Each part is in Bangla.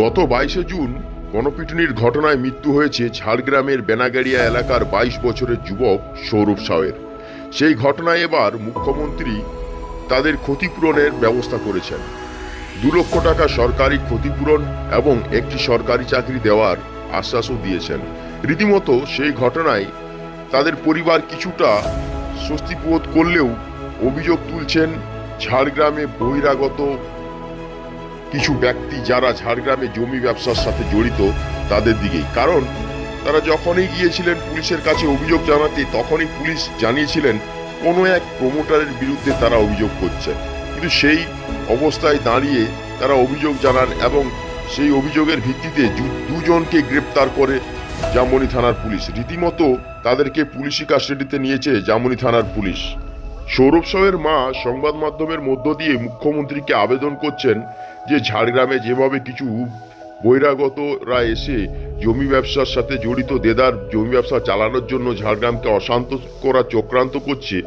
গত 22শে জুন গণপিটুনির ঘটনায় মৃত্যু হয়েছে ঝাড়গ্রামের বেনাগাড়িয়া এলাকার 22 বছরের যুবক সৌরভ সাউয়ের। সেই ঘটনায় এবার মুখ্যমন্ত্রী তাদের ক্ষতিপূরণের ব্যবস্থা করেছেন। 2 লক্ষ টাকা সরকারি ক্ষতিপূরণ এবং একটি সরকারি চাকরি দেওয়ার আশ্বাসও দিয়েছেন। রীতিমতো সেই ঘটনায় তাদের পরিবার কিছুটা স্বস্তি বোধ করলেও অভিযোগ তুলছেন ঝাড়গ্রামে বহিরাগত কিছু ব্যক্তি যারা ঝাড়গ্রামে জমি ব্যবসার সাথে জড়িত তাদের দিকেই। কারণ তারা যখনই গিয়েছিলেন পুলিশের কাছে অভিযোগ জানাতে, তখনই পুলিশ জানিয়েছিলেন কোনো এক প্রমোটারের বিরুদ্ধে তারা অভিযোগ করছে। কিন্তু সেই অবস্থায় দাঁড়িয়ে তারা অভিযোগ জানান এবং সেই অভিযোগের ভিত্তিতে 2 জনকে গ্রেপ্তার করে জামুনি থানার পুলিশ। রীতিমতো তাদেরকে পুলিশি কাস্টাডিতে নিয়েছে জামুনি থানার পুলিশ। সৌরভ সাউয়ের মা সংবাদ মাধ্যমের মধ্য দিয়ে মুখ্যমন্ত্রীকে আবেদন করছেন যে ঝাড়গ্রামে যেভাবে কিছু বহিরাগতরা এসে জমি ব্যবসার সাথে জড়িত দেদার জমি ব্যবসা চালানোর জন্য ঝাড়গ্রামকে অশান্ত করা চক্রান্ত করছে,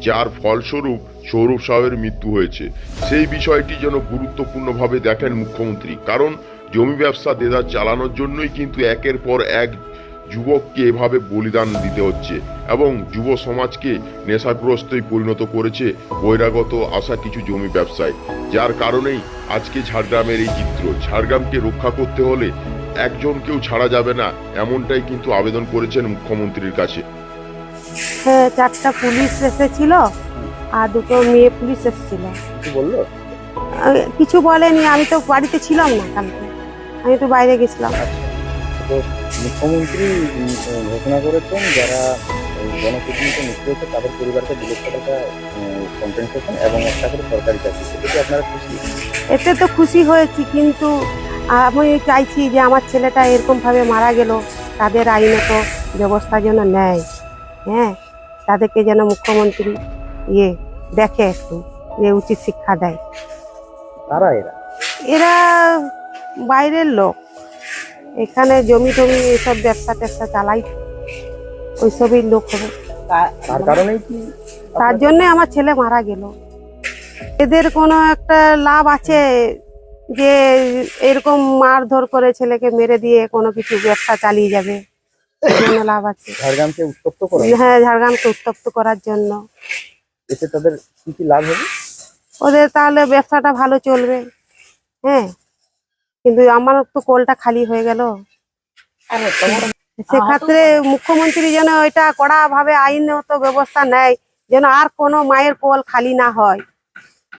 যার ফলস্বরূপ সৌরভ সাউয়ের মৃত্যু হয়েছে, সেই বিষয়টি যেন গুরুত্বপূর্ণভাবে দেখেন মুখ্যমন্ত্রী। কারণ জমি ব্যবসা দেদার চালানোর জন্যই কিন্তু একের পর এক যুবককে এভাবে বলিদান দিতে হচ্ছে এবং যুব সমাজকে নেশাগ্রস্তই পরিণত করেছে বহিরাগত আসা কিছু জমি ব্যবসায়। যার কারণেই আজকে ঝাড়গ্রামের এই চিত্র। ঝাড়গ্রামকে রক্ষা করতে হলে একজনকেও ছাড়া যাবে না, এমনটাই কিন্তু আবেদন করেছেন মুখ্যমন্ত্রীর কাছে। হ্যাঁ, 4টা পুলিশ এসেছিল আর 2টো মেয়ে পুলিশ এসেছিল। কি বললো? কিছু বলেনি, আমি তো বাড়িতে ছিলাম না কালকে, আমি তো বাইরে গেছিলাম। তো মুখ্যমন্ত্রী ঘোষণা করেছেন যারা গণপিটুনিতে মৃত্যু হয়েছে তাদের পরিবারকে 2 লক্ষ টাকা কম্পেনসেশন এবং একটা করে সরকারি চাকরি। এতে আপনারা খুশি? এতে তো খুশি হয়েছি, কিন্তু আমি চাইছি যে আমার ছেলেটা এরকম ভাবে মারা গেল, তাদের আইনত ব্যবস্থা যেন নেয়। হ্যাঁ, তাদেরকে যেন মুখ্যমন্ত্রী দেখে, একটু উচিত শিক্ষা দেয়। কারা এরা? এরা বাইরের লোক, এখানে জমি টমি এসব ব্যবসা ট্যাবসা চালাই, ওইসবই লোক হবে। তার কারণেই কি? তার জন্য আমার ছেলে মারা গেল। এদের কোনো একটা লাভ আছে যে এরকম মারধর করে ছেলেকে মেরে দিয়ে কোনো কিছু ব্যবসা চালিয়ে যাবে, লাভ আছে। ঝাড়গ্রামকে উত্তপ্ত করা? হ্যাঁ, ঝাড়গ্রামকে উত্তপ্ত করার জন্য। এতে তাদের কি লাভ হবে? ওদের তাহলে ব্যবসাটা ভালো চলবে। হ্যাঁ, কিন্তু আমার তো কোলটা খালি হয়ে গেল। সেক্ষেত্রে মুখ্যমন্ত্রী যেন এটা কড়া ভাবে আইনত ব্যবস্থা নেয়, যেন আর কোনো মায়ের কোল খালি না হয়।